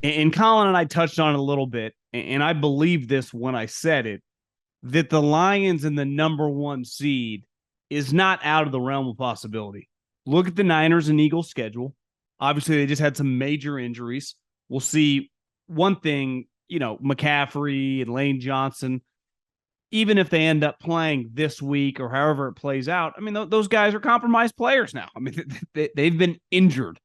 And Colin and I touched on it a little bit, and I believe this when I said it, that the Lions and the number one seed is not out of the realm of possibility. Look at the Niners and Eagles schedule. Obviously, they just had some major injuries. We'll see one thing, McCaffrey and Lane Johnson, even if they end up playing this week or however it plays out, I mean, those guys are compromised players now. I mean, they've been injured,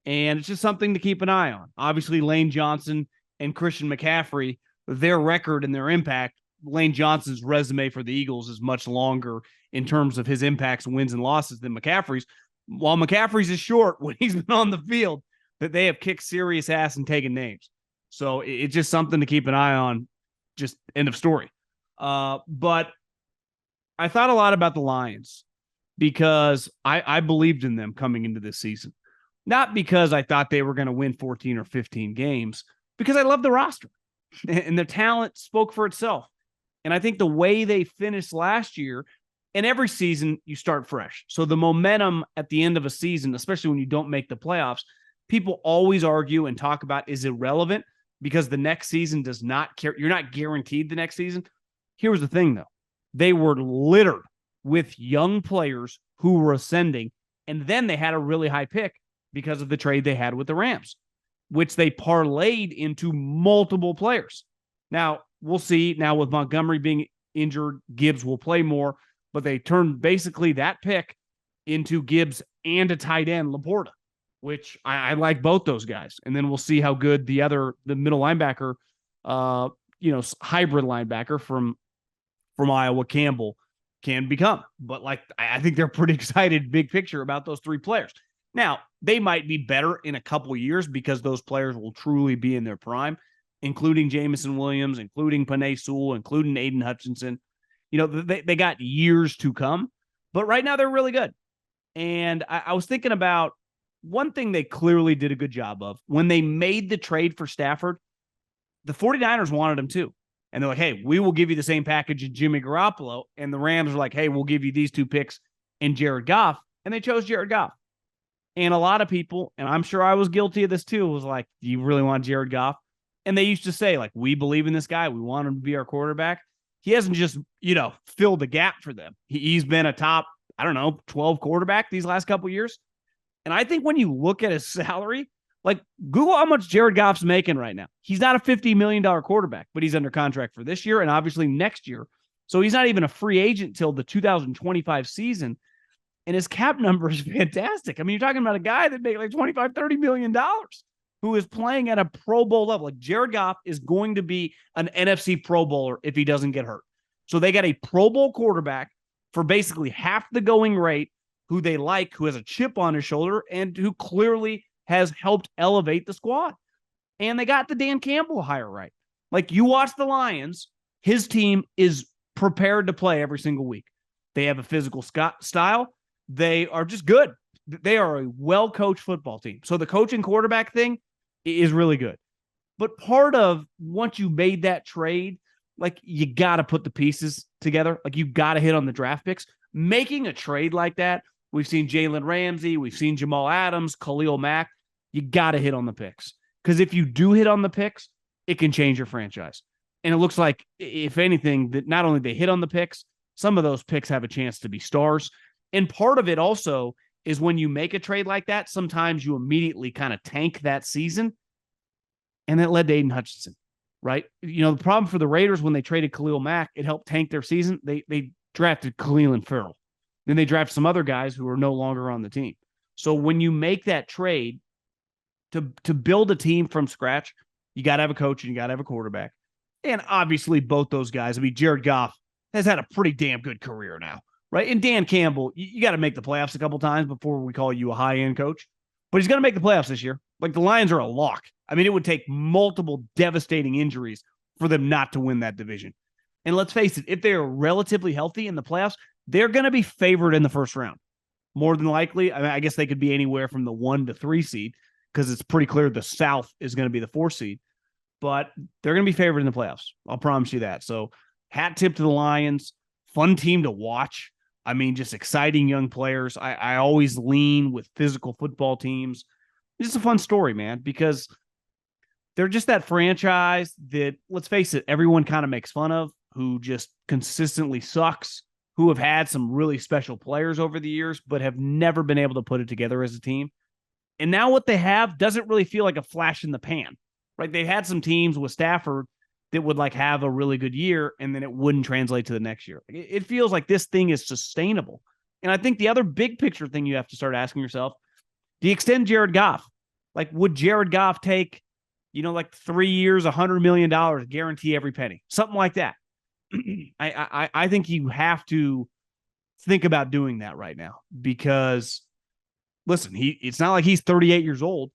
and it's just something to keep an eye on. Obviously, Lane Johnson and Christian McCaffrey, their record and their impact, Lane Johnson's resume for the Eagles is much longer in terms of his impacts, wins, and losses than McCaffrey's. While McCaffrey's is short when he's been on the field, that they have kicked serious ass and taken names. So it's just something to keep an eye on. Just end of story. But I thought a lot about the Lions because I believed in them coming into this season. Not because I thought they were going to win 14 or 15 games, because I love the roster and their talent spoke for itself. And I think the way they finished last year, and every season you start fresh. So the momentum at the end of a season, especially when you don't make the playoffs, people always argue and talk about is irrelevant because the next season does not care. You're not guaranteed the next season. Here's the thing, though. They were littered with young players who were ascending, and then they had a really high pick because of the trade they had with the Rams, which they parlayed into multiple players. Now, we'll see. Now, with Montgomery being injured, Gibbs will play more, but they turned basically that pick into Gibbs and a tight end, Laporta, which I like both those guys. And then we'll see how good the middle linebacker, hybrid linebacker from Iowa, Campbell, can become. But I think they're pretty excited, big picture, about those three players. Now, they might be better in a couple of years because those players will truly be in their prime, including Jamison Williams, including Penei Sewell, including Aiden Hutchinson. They got years to come, but right now they're really good. And I was thinking about one thing they clearly did a good job of. When they made the trade for Stafford, the 49ers wanted him too. And they're like, hey, we will give you the same package as Jimmy Garoppolo. And the Rams are like, hey, we'll give you these two picks and Jared Goff. And they chose Jared Goff. And a lot of people, and I'm sure I was guilty of this too, was like, do you really want Jared Goff? And they used to say, like, we believe in this guy. We want him to be our quarterback. He hasn't just, filled the gap for them. He's been a top, 12 quarterback these last couple of years. And I think when you look at his salary, like, Google how much Jared Goff's making right now. He's not a $50 million quarterback, but he's under contract for this year and obviously next year. So he's not even a free agent till the 2025 season. And his cap number is fantastic. I mean, you're talking about a guy that made like $25, $30 million who is playing at a Pro Bowl level. Like, Jared Goff is going to be an NFC Pro Bowler if he doesn't get hurt. So they got a Pro Bowl quarterback for basically half the going rate, who they like, who has a chip on his shoulder, and who clearly has helped elevate the squad. And they got the Dan Campbell hire right. Like, you watch the Lions, his team is prepared to play every single week. They have a physical style. They are just good. They are a well-coached football team. So the coaching quarterback thing is really good. But part of, once you made that trade, like, you got to put the pieces together. Like, you got to hit on the draft picks. Making a trade like that, we've seen Jalen Ramsey, we've seen Jamal Adams, Khalil Mack. You got to hit on the picks. Because if you do hit on the picks, it can change your franchise. And it looks like, if anything, that not only they hit on the picks, some of those picks have a chance to be stars. And part of it also is when you make a trade like that, sometimes you immediately kind of tank that season. And that led to Aiden Hutchinson, right? The problem for the Raiders when they traded Khalil Mack, it helped tank their season. They drafted Cleveland Farrell. Then they drafted some other guys who are no longer on the team. So when you make that trade to build a team from scratch, you got to have a coach and you got to have a quarterback. And obviously both those guys, I mean, Jared Goff has had a pretty damn good career now, right? And Dan Campbell, you got to make the playoffs a couple times before we call you a high-end coach. But he's going to make the playoffs this year. Like, the Lions are a lock. I mean, it would take multiple devastating injuries for them not to win that division. And let's face it, if they are relatively healthy in the playoffs, they're going to be favored in the first round. More than likely, I mean, I guess they could be anywhere from the 1 to 3 seed because it's pretty clear the South is going to be the 4 seed. But they're going to be favored in the playoffs. I'll promise you that. So hat tip to the Lions. Fun team to watch. I mean, just exciting young players. I always lean with physical football teams. It's a fun story, man, because they're just that franchise that, let's face it, everyone kind of makes fun of, who just consistently sucks, who have had some really special players over the years, but have never been able to put it together as a team. And now what they have doesn't really feel like a flash in the pan, right? They had some teams with Stafford that would like have a really good year, and then it wouldn't translate to the next year. It feels like this thing is sustainable. And I think the other big picture thing you have to start asking yourself, do you extend Jared Goff? Like, would Jared Goff take, like 3 years, $100 million, guarantee every penny, something like that? I think you have to think about doing that right now, because listen, it's not like he's 38 years old.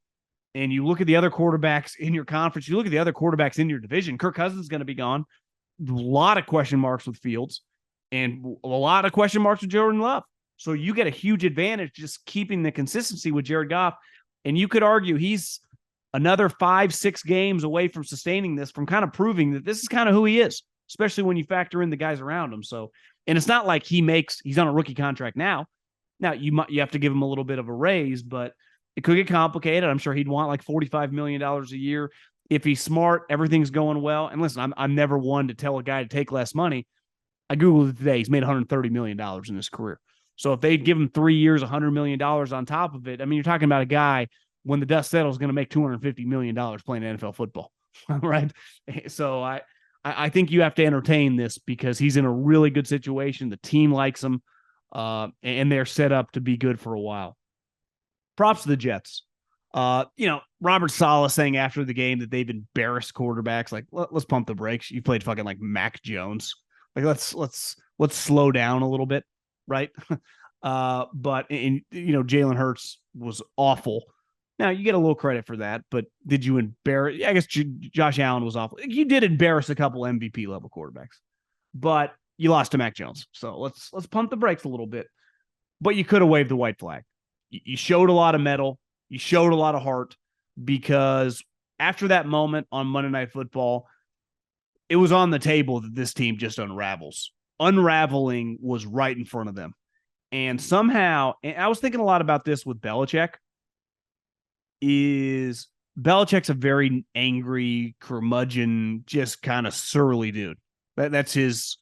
And you look at the other quarterbacks in your conference, you look at the other quarterbacks in your division, Kirk Cousins is going to be gone. A lot of question marks with Fields and a lot of question marks with Jordan Love. So you get a huge advantage just keeping the consistency with Jared Goff. And you could argue he's another 5-6 games away from sustaining this, from kind of proving that this is kind of who he is, especially when you factor in the guys around him. So, and it's not like he's on a rookie contract now. Now you have to give him a little bit of a raise, but it could get complicated. I'm sure he'd want like $45 million a year. If he's smart, everything's going well. And listen, I'm never one to tell a guy to take less money. I Googled it today. He's made $130 million in his career. So if they'd give him 3 years, $100 million on top of it, I mean, you're talking about a guy, when the dust settles, going to make $250 million playing NFL football, right? So I think you have to entertain this, because he's in a really good situation. The team likes him, and they're set up to be good for a while. Props to the Jets. Robert Saleh saying after the game that they've embarrassed quarterbacks. Like, let's pump the brakes. You played fucking like Mac Jones. Like, let's slow down a little bit, right? But Jalen Hurts was awful. Now you get a little credit for that, but did you embarrass? I guess Josh Allen was awful. You did embarrass a couple MVP level quarterbacks, but you lost to Mac Jones. So let's pump the brakes a little bit. But you could have waved the white flag. You showed a lot of mettle. You showed a lot of heart, because after that moment on Monday Night Football, it was on the table that this team just unravels. Unraveling was right in front of them. And somehow, and I was thinking a lot about this with Belichick, is Belichick's a very angry, curmudgeon, just kind of surly dude. That's his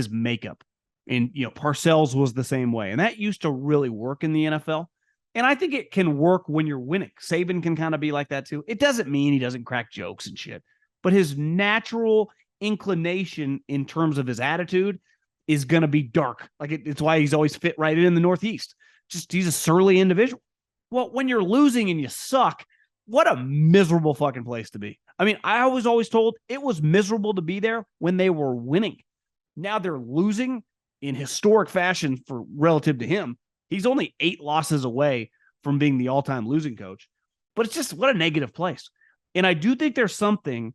makeup. And, Parcells was the same way. And that used to really work in the NFL. And I think it can work when you're winning. Saban can kind of be like that too. It doesn't mean he doesn't crack jokes and shit, but his natural inclination in terms of his attitude is going to be dark. Like it's why he's always fit right in the Northeast. Just he's a surly individual. Well, when you're losing and you suck, what a miserable fucking place to be. I mean, I was always told it was miserable to be there when they were winning. Now they're losing in historic fashion for relative to him. He's only 8 losses away from being the all-time losing coach. But it's just, what a negative place. And I do think there's something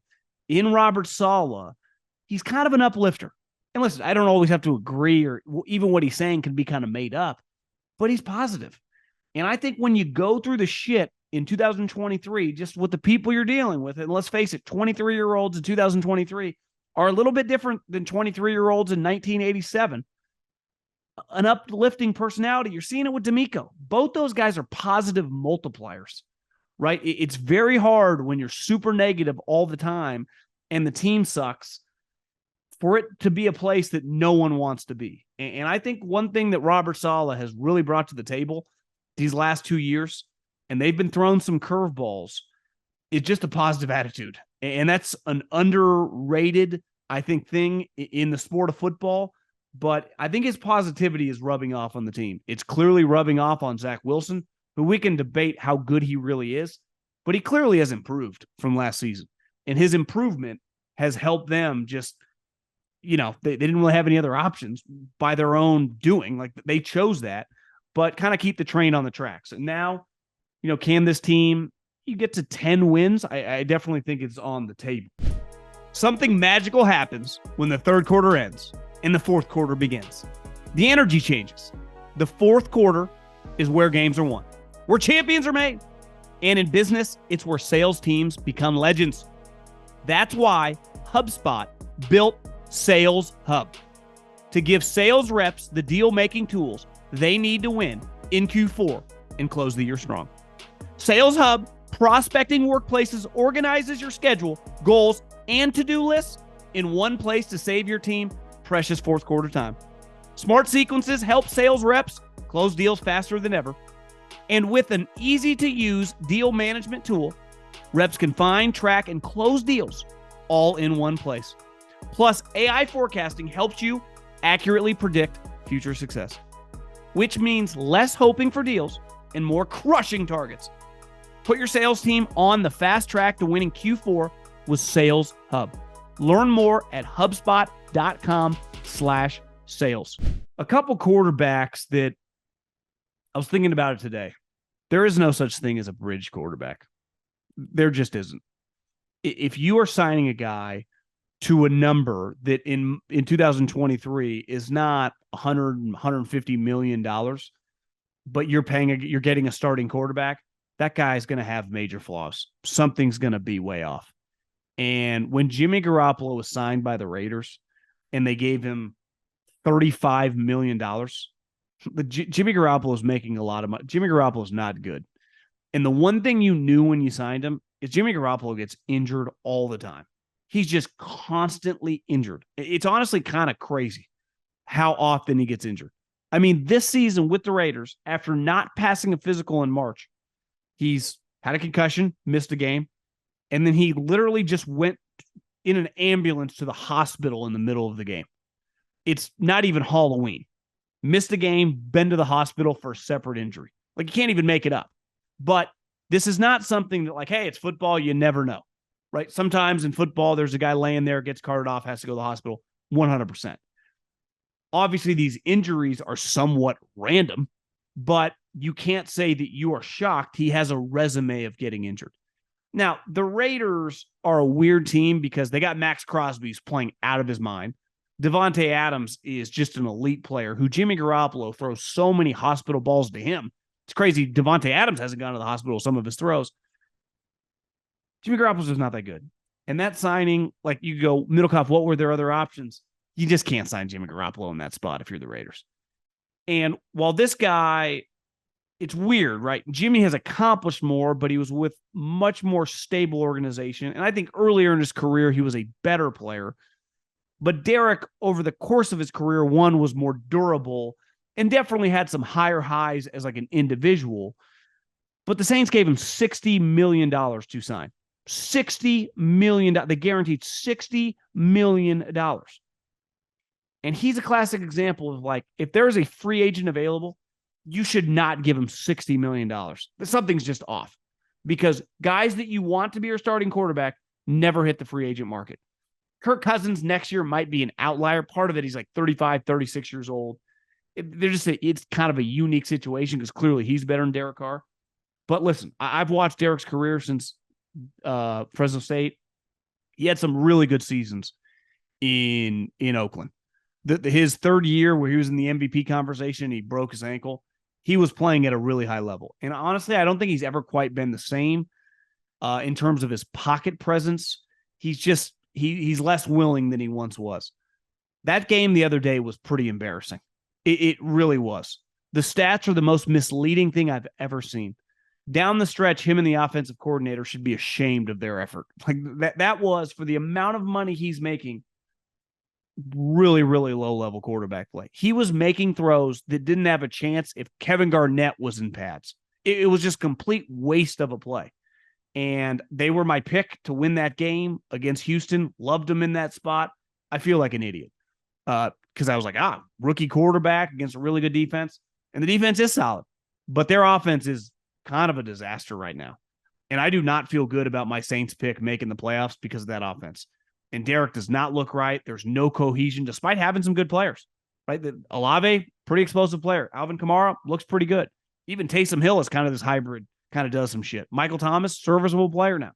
in Robert Saleh. He's kind of an uplifter. And listen, I don't always have to agree, or even what he's saying can be kind of made up, but he's positive. And I think when you go through the shit in 2023, just with the people you're dealing with, and let's face it, 23-year-olds in 2023 are a little bit different than 23-year-olds in 1987. An uplifting personality. You're seeing it with D'Amico. Both those guys are positive multipliers, right? It's very hard when you're super negative all the time and the team sucks for it to be a place that no one wants to be. And I think one thing that Robert Saleh has really brought to the table these last 2 years, and they've been throwing some curveballs, is just a positive attitude. And that's an underrated, I think, thing in the sport of football. But I think his positivity is rubbing off on the team. It's clearly rubbing off on Zach Wilson, who we can debate how good he really is, but he clearly has improved from last season. And his improvement has helped them just, they didn't really have any other options by their own doing. Like, they chose that, but kind of keep the train on the tracks. And now, can this team, you get to 10 wins? I definitely think it's on the table. Something magical happens when the third quarter ends and the fourth quarter begins. The energy changes. The fourth quarter is where games are won, where champions are made. And in business, it's where sales teams become legends. That's why HubSpot built Sales Hub. to give sales reps the deal-making tools they need to win in Q4 and close the year strong. Sales Hub Prospecting Workplaces organizes your schedule, goals, and to-do lists in one place to save your team precious fourth quarter time. Smart Sequences help sales reps close deals faster than ever. And with an easy-to-use deal management tool, reps can find, track, and close deals all in one place. Plus, AI forecasting helps you accurately predict future success, which means less hoping for deals and more crushing targets. Put your sales team on the fast track to winning Q4 with Sales Hub. Learn more at HubSpot.com/sales. A couple quarterbacks that I was thinking about it today. There is no such thing as a bridge quarterback. There just isn't. If you are signing a guy to a number that in 2023 is not $150 million, but you're getting a starting quarterback, that guy's going to have major flaws. Something's going to be way off. And when Jimmy Garoppolo was signed by the Raiders and they gave him $35 million, Jimmy Garoppolo is making a lot of money. Jimmy Garoppolo is not good. And the one thing you knew when you signed him is Jimmy Garoppolo gets injured all the time. He's just constantly injured. It's honestly kind of crazy how often he gets injured. I mean, this season with the Raiders, after not passing a physical in March, he's had a concussion, missed a game, and then he literally just went in an ambulance to the hospital in the middle of the game. It's not even Halloween. Missed a game, been to the hospital for a separate injury. Like, you can't even make it up. But this is not something that, like, hey, it's football, you never know, right? Sometimes in football, there's a guy laying there, gets carted off, has to go to the hospital, 100%. Obviously, these injuries are somewhat random, but you can't say that you are shocked he has a resume of getting injured. Now, the Raiders are a weird team because they got Max Crosby who's playing out of his mind. Devontae Adams is just an elite player who Jimmy Garoppolo throws so many hospital balls to him. It's crazy. Devontae Adams hasn't gone to the hospital with some of his throws. Jimmy Garoppolo's just not that good. And that signing, like, you go, Middlekauff, what were their other options? You just can't sign Jimmy Garoppolo in that spot if you're the Raiders. And while this guy, it's weird, right? Jimmy has accomplished more, but he was with much more stable organization. And I think earlier in his career, he was a better player. But Derek, over the course of his career, one, was more durable and definitely had some higher highs as like an individual. But the Saints gave him $60 million to sign. $60 million. They guaranteed $60 million. And he's a classic example of, like, if there is a free agent available, you should not give him $60 million. Something's just off, because guys that you want to be your starting quarterback never hit the free agent market. Kirk Cousins next year might be an outlier. Part of it, he's like 35, 36 years old. It's kind of a unique situation because clearly he's better than Derek Carr. But listen, I've watched Derek's career since Fresno State. He had some really good seasons in Oakland. His third year where he was in the MVP conversation, he broke his ankle. He was playing at a really high level. And honestly, I don't think he's ever quite been the same in terms of his pocket presence. He's less willing than he once was. That game the other day was pretty embarrassing. It really was. The stats are the most misleading thing I've ever seen. Down the stretch, him and the offensive coordinator should be ashamed of their effort. Like that was, for the amount of money he's making, really, really low-level quarterback play. He was making throws that didn't have a chance if Kevin Garnett was in pads. It was just complete waste of a play. And they were my pick to win that game against Houston. Loved them in that spot. I feel like an idiot because I was like, rookie quarterback against a really good defense. And the defense is solid. But their offense is kind of a disaster right now. And I do not feel good about my Saints pick making the playoffs because of that offense. And Derek does not look right. There's no cohesion, despite having some good players, right? Olave, pretty explosive player. Alvin Kamara looks pretty good. Even Taysom Hill is kind of this hybrid, kind of does some shit. Michael Thomas, serviceable player now.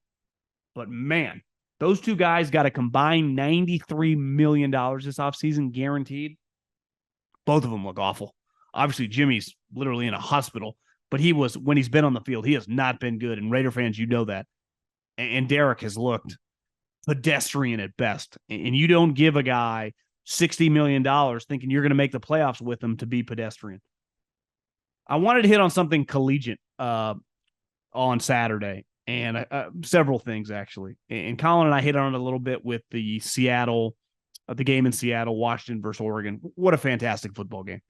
But man, those two guys got a combined $93 million this offseason guaranteed. Both of them look awful. Obviously, Jimmy's literally in a hospital, but when he's been on the field, he has not been good. And Raider fans, you know that. And Derek has looked pedestrian at best. And you don't give a guy $60 million thinking you're going to make the playoffs with them to be pedestrian. I wanted to hit on something collegiate on Saturday, and several things, actually. And Colin and I hit on it a little bit with the game in Seattle, Washington versus Oregon. What a fantastic football game.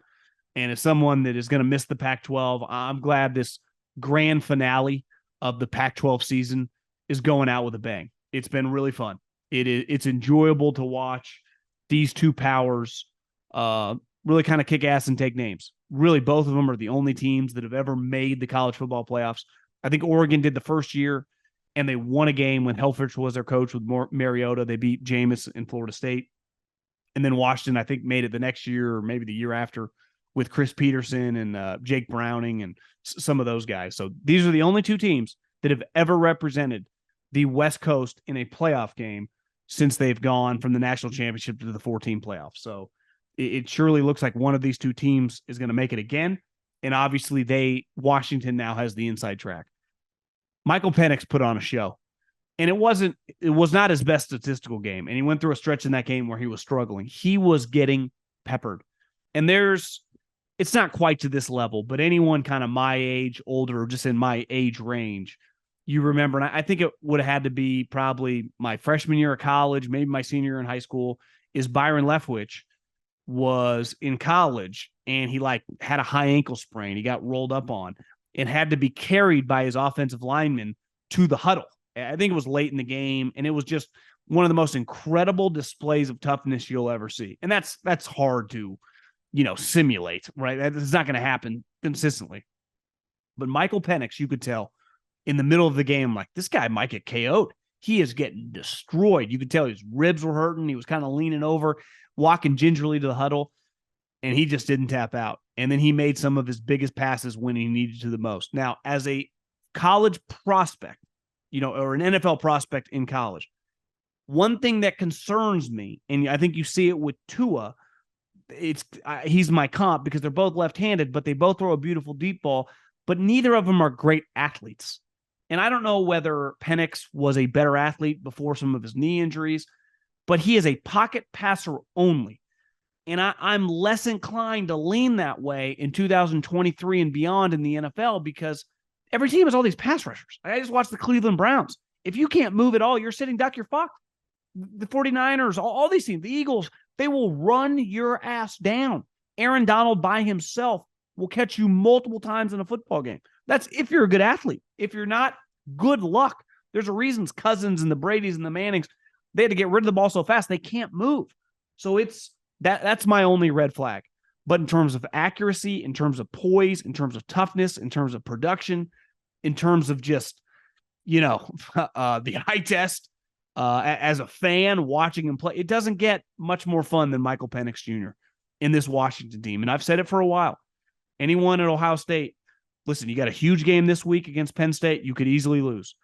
And as someone that is going to miss the Pac-12, I'm glad this grand finale of the Pac-12 season is going out with a bang. It's been really fun. It's enjoyable to watch these two powers really kind of kick ass and take names. Really, both of them are the only teams that have ever made the college football playoffs. I think Oregon did the first year, and they won a game when Helfrich was their coach with Mariota. They beat Jameis in Florida State. And then Washington, I think, made it the next year or maybe the year after with Chris Peterson and Jake Browning and some of those guys. So these are the only two teams that have ever represented the West Coast in a playoff game since they've gone from the national championship to the 14 playoffs. So it surely looks like one of these two teams is going to make it again. And obviously Washington now has the inside track. Michael Penix put on a show, and it was not his best statistical game. And he went through a stretch in that game where he was struggling. He was getting peppered. And it's not quite to this level, but anyone kind of my age, older, or just in my age range, you remember, and I think it would have had to be probably my freshman year of college, maybe my senior year in high school, is Byron Leftwich was in college, and he had a high ankle sprain. He got rolled up on and had to be carried by his offensive lineman to the huddle. I think it was late in the game, and it was just one of the most incredible displays of toughness you'll ever see. And that's hard to, simulate, right? That's not going to happen consistently. But Michael Penix, you could tell in the middle of the game, like, this guy might get KO'd. He is getting destroyed. You could tell his ribs were hurting. He was kind of leaning over, walking gingerly to the huddle, and he just didn't tap out. And then he made some of his biggest passes when he needed to the most. Now, as a college prospect, or an NFL prospect in college, one thing that concerns me, and I think you see it with Tua, he's my comp because they're both left-handed, but they both throw a beautiful deep ball, but neither of them are great athletes. And I don't know whether Penix was a better athlete before some of his knee injuries, but he is a pocket passer only. And I'm less inclined to lean that way in 2023 and beyond in the NFL because every team has all these pass rushers. I just watched the Cleveland Browns. If you can't move at all, you're sitting duck, you're fucked. The 49ers, all these teams, the Eagles, they will run your ass down. Aaron Donald by himself will catch you multiple times in a football game. That's if you're a good athlete. If you're not, good luck. There's a reason Cousins and the Bradys and the Mannings, they had to get rid of the ball so fast they can't move. So that's my only red flag. But in terms of accuracy, in terms of poise, in terms of toughness, in terms of production, in terms of just, the eye test, as a fan watching him play, it doesn't get much more fun than Michael Penix Jr. in this Washington team. And I've said it for a while. Anyone at Ohio State, listen, you got a huge game this week against Penn State. You could easily lose.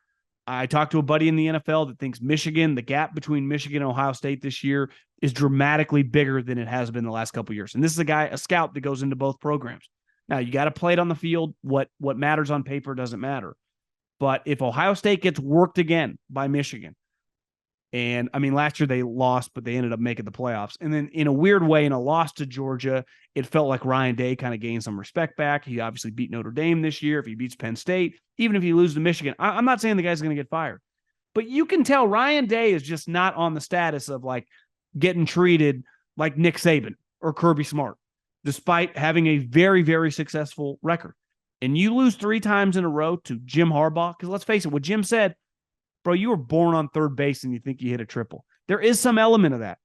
I talked to a buddy in the NFL that thinks the gap between Michigan and Ohio State this year is dramatically bigger than it has been the last couple of years. And this is a scout that goes into both programs. Now, you got to play it on the field. What matters on paper doesn't matter. But if Ohio State gets worked again by Michigan, and I mean, last year they lost, but they ended up making the playoffs. And then in a weird way, in a loss to Georgia, it felt like Ryan Day kind of gained some respect back. He obviously beat Notre Dame this year. If he beats Penn State, even if he loses to Michigan, I'm not saying the guy's going to get fired, but you can tell Ryan Day is just not on the status of like getting treated like Nick Saban or Kirby Smart, despite having a very, very successful record. And you lose 3 times in a row to Jim Harbaugh, because let's face it, what Jim said, bro, you were born on third base and you think you hit a triple. There is some element of that.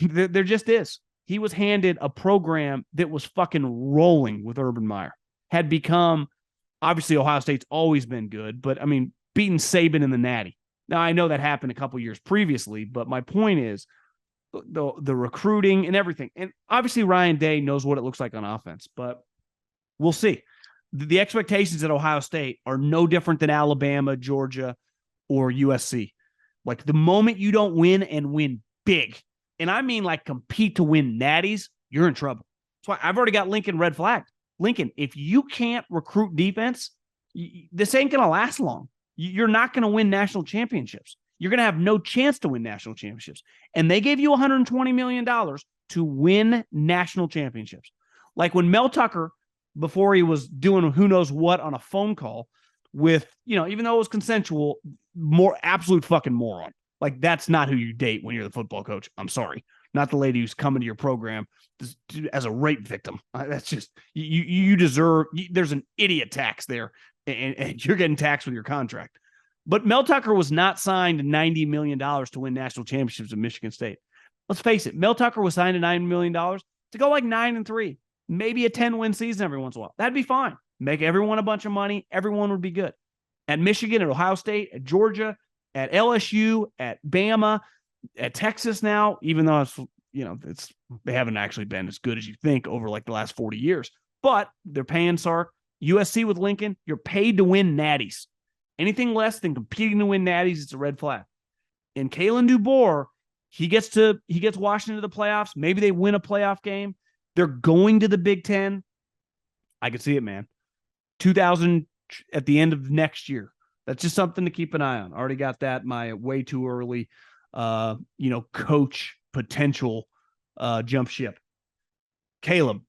There just is. He was handed a program that was fucking rolling with Urban Meyer. Had become, obviously Ohio State's always been good, but I mean, beating Saban in the Natty. Now, I know that happened a couple years previously, but my point is the recruiting and everything. And obviously Ryan Day knows what it looks like on offense, but we'll see. The expectations at Ohio State are no different than Alabama, Georgia, or USC. Like the moment you don't win and win big, and I mean like compete to win natties, you're in trouble. That's why I've already got Lincoln red flagged. Lincoln, if you can't recruit defense, this ain't going to last long. You're not going to win national championships. You're going to have no chance to win national championships. And they gave you $120 million to to win national championships. Like when Mel Tucker, before he was doing who knows what on a phone call with, even though it was consensual, more absolute fucking moron. Like that's not who you date when you're the football coach. I'm sorry. Not the lady who's coming to your program as a rape victim. That's just, you deserve, there's an idiot tax there, and you're getting taxed with your contract. But Mel Tucker was not signed $90 million to win national championships at Michigan State. Let's face it, Mel Tucker was signed to $9 million to go like 9-3, maybe a 10-win season every once in a while. That'd be fine. Make everyone a bunch of money. Everyone would be good. At Michigan, at Ohio State, at Georgia, at LSU, at Bama, at Texas now, even though they haven't actually been as good as you think over like the last 40 years, but they're paying Sark. USC with Lincoln, you're paid to win natties. Anything less than competing to win natties, it's a red flag. And Kalen DeBoer, he gets Washington to the playoffs. Maybe they win a playoff game. They're going to the Big Ten. I can see it, man. 2000 at the end of next year. That's just something to keep an eye on. Already got that my way too early, coach potential jump ship. Caleb,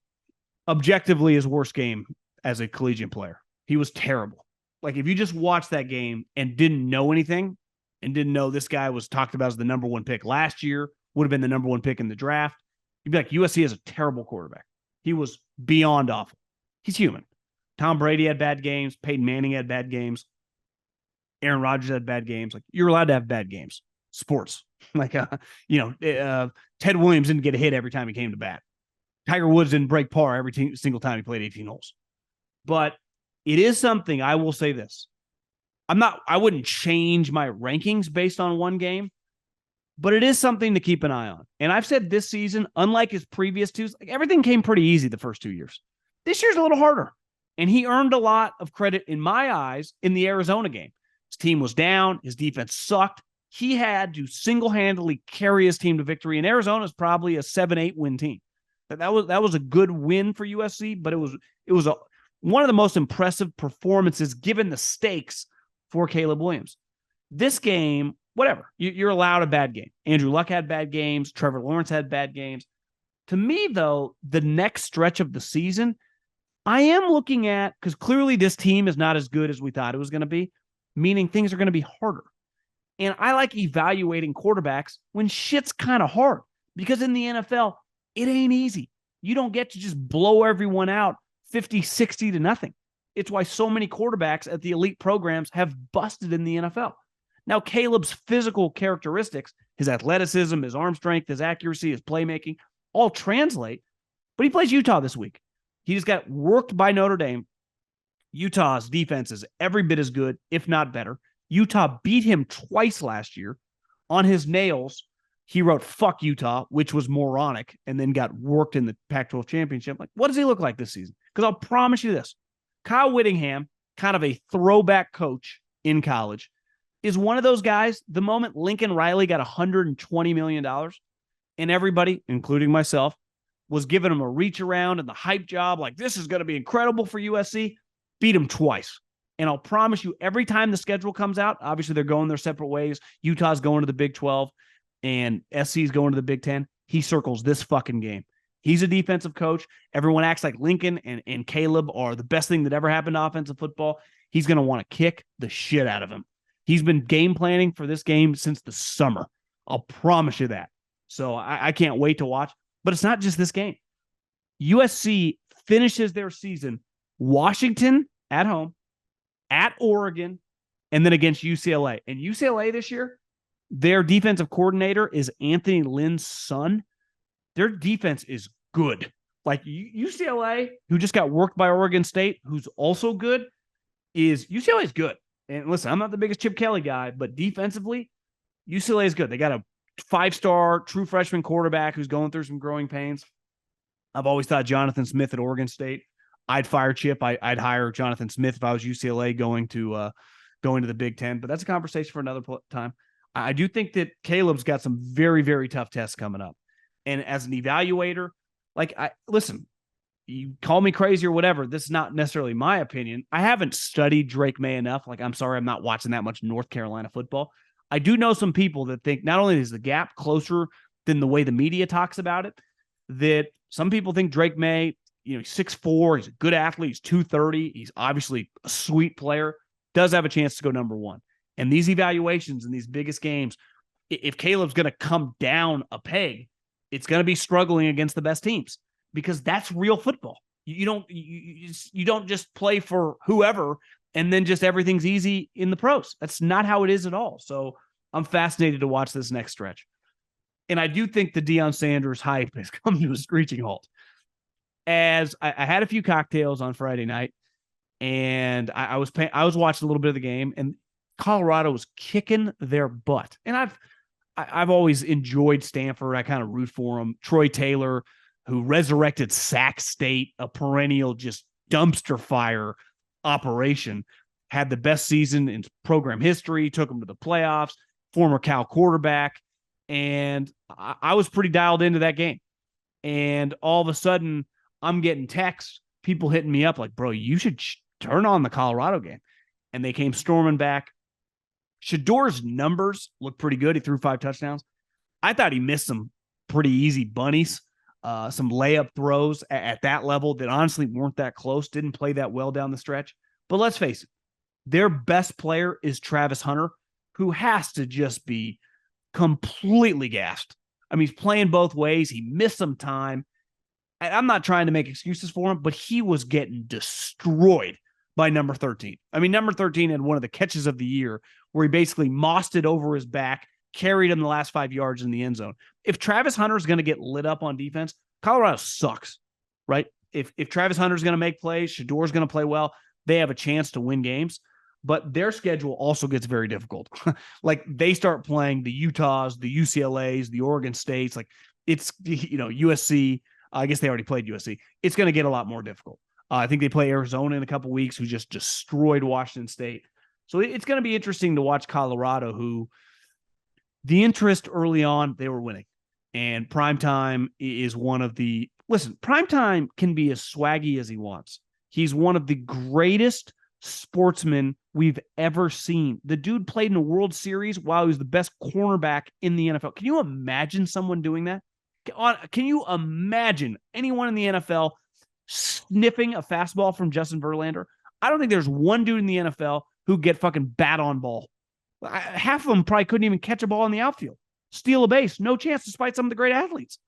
objectively his worst game as a collegiate player. He was terrible. Like if you just watched that game and didn't know anything and didn't know this guy was talked about as the number one pick last year, would have been the number one pick in the draft, you'd be like, USC is a terrible quarterback. He was beyond awful. He's human. Tom Brady had bad games. Peyton Manning had bad games. Aaron Rodgers had bad games. Like you're allowed to have bad games. Sports. Like, Ted Williams didn't get a hit every time he came to bat. Tiger Woods didn't break par every single time he played 18 holes. But it is something, I will say this. I wouldn't change my rankings based on one game, but it is something to keep an eye on. And I've said this season, unlike his previous two, like everything came pretty easy the first 2 years. This year's a little harder. And he earned a lot of credit in my eyes in the Arizona game. His team was down. His defense sucked. He had to single-handedly carry his team to victory. And Arizona's probably a 7-8 win team. That was a good win for USC, but it was one of the most impressive performances given the stakes for Caleb Williams. This game, whatever, you're allowed a bad game. Andrew Luck had bad games. Trevor Lawrence had bad games. To me, though, the next stretch of the season, I am looking at, because clearly this team is not as good as we thought it was going to be, meaning things are going to be harder. And I like evaluating quarterbacks when shit's kind of hard, because in the NFL, it ain't easy. You don't get to just blow everyone out 50-60 to nothing. It's why so many quarterbacks at the elite programs have busted in the NFL. Now, Caleb's physical characteristics, his athleticism, his arm strength, his accuracy, his playmaking, all translate, but he plays Utah this week. He just got worked by Notre Dame. Utah's defense is every bit as good, if not better. Utah beat him twice last year. On his nails, he wrote "fuck Utah," which was moronic, and then got worked in the Pac-12 championship. Like, what does he look like this season? Because I'll promise you this. Kyle Whittingham, kind of a throwback coach in college, is one of those guys, the moment Lincoln Riley got $120 million, and everybody, including myself, was giving him a reach around and the hype job, like this is going to be incredible for USC, beat him twice. And I'll promise you, every time the schedule comes out, obviously they're going their separate ways. Utah's going to the Big 12 and SC's going to the Big 10. He circles this fucking game. He's a defensive coach. Everyone acts like Lincoln and Caleb are the best thing that ever happened to offensive football. He's going to want to kick the shit out of him. He's been game planning for this game since the summer. I'll promise you that. So I can't wait to watch. But it's not just this game. USC finishes their season Washington at home, at Oregon, and then against UCLA. And UCLA this year, their defensive coordinator is Anthony Lynn's son. Their defense is good. Like UCLA, who just got worked by Oregon State, who's also good, UCLA is good. And listen, I'm not the biggest Chip Kelly guy, but defensively, UCLA is good. They got a 5-star true freshman quarterback who's going through some growing pains. I've always thought Jonathan Smith at Oregon State. I'd fire Chip. I'd hire Jonathan Smith if I was UCLA going to the Big Ten. But that's a conversation for another time. I do think that Caleb's got some very, very tough tests coming up. And as an evaluator, listen, you call me crazy or whatever. This is not necessarily my opinion. I haven't studied Drake May enough. I'm sorry, I'm not watching that much North Carolina football. I do know some people that think not only is the gap closer than the way the media talks about it, that some people think Drake May, he's 6'4", he's a good athlete, he's 230, he's obviously a sweet player, does have a chance to go number one. And these evaluations in these biggest games, if Caleb's going to come down a peg, it's going to be struggling against the best teams, because that's real football. You don't just play for whoever and then just everything's easy in the pros. That's not how it is at all. So I'm fascinated to watch this next stretch. And I do think the Deion Sanders hype has come to a screeching halt. As I had a few cocktails on Friday night, and I was watching a little bit of the game, and Colorado was kicking their butt. And I've always enjoyed Stanford. I kind of root for them. Troy Taylor, who resurrected Sac State, a perennial just dumpster fire operation, had the best season in program history, took them to the playoffs, former Cal quarterback. And I was pretty dialed into that game. And all of a sudden, I'm getting texts, people hitting me up like, bro, you should turn on the Colorado game. And they came storming back. Shador's numbers look pretty good. He threw 5 touchdowns. I thought he missed some pretty easy bunnies, some layup throws at that level that honestly weren't that close, didn't play that well down the stretch. But let's face it, their best player is Travis Hunter, who has to just be completely gassed. I mean, he's playing both ways. He missed some time. I'm not trying to make excuses for him, but he was getting destroyed by number 13. I mean, number 13 had one of the catches of the year where he basically mossed it over his back, carried him the last 5 yards in the end zone. If Travis Hunter is going to get lit up on defense, Colorado sucks, right? If Travis Hunter is going to make plays, Shador is going to play well, they have a chance to win games. But their schedule also gets very difficult. Like, they start playing the Utahs, the UCLAs, the Oregon States. Like, it's, USC. I guess they already played USC. It's going to get a lot more difficult. I think they play Arizona in a couple weeks, who just destroyed Washington State. So it's going to be interesting to watch Colorado, who the interest early on, they were winning. And Primetime is one of the – listen, Primetime can be as swaggy as he wants. He's one of the greatest sportsmen we've ever seen. The dude played in a World Series while he was the best cornerback in the NFL. Can you imagine someone doing that? Can you imagine anyone in the NFL sniffing a fastball from Justin Verlander? I don't think there's one dude in the NFL who get fucking bat on ball. Half of them probably couldn't even catch a ball in the outfield. Steal a base, no chance, despite some of the great athletes.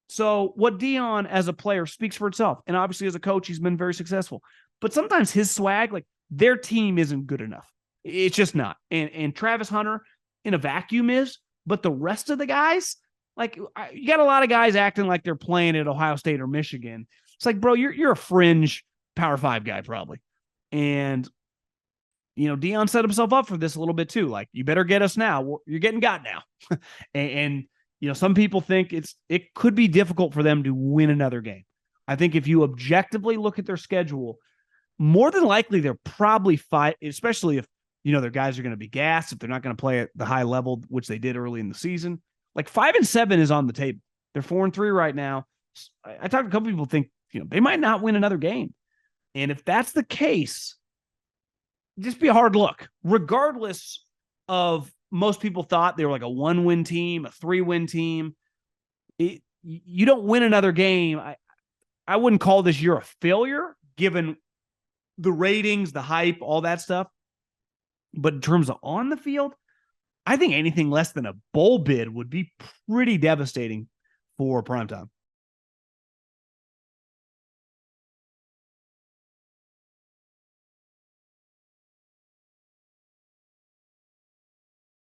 So what Deion as a player speaks for itself. And obviously as a coach, he's been very successful. But sometimes his swag, like, their team isn't good enough. It's just not. And Travis Hunter in a vacuum is, but the rest of the guys, like, you got a lot of guys acting like they're playing at Ohio State or Michigan. It's like, bro, you're a fringe Power 5 guy probably. And, Deion set himself up for this a little bit too. Like, you better get us now. You're getting got now. and some people think it could be difficult for them to win another game. I think if you objectively look at their schedule, more than likely they're probably fight, especially if, their guys are going to be gassed, if they're not going to play at the high level, which they did early in the season. Like, 5-7 is on the table. They're 4-3 right now. I talked to a couple people think, they might not win another game. And if that's the case, just be a hard look, regardless of most people thought they were like a 1-win team, a 3-win team. You don't win another game. I wouldn't call this year a failure, given the ratings, the hype, all that stuff. But in terms of on the field, I think anything less than a bowl bid would be pretty devastating for Primetime.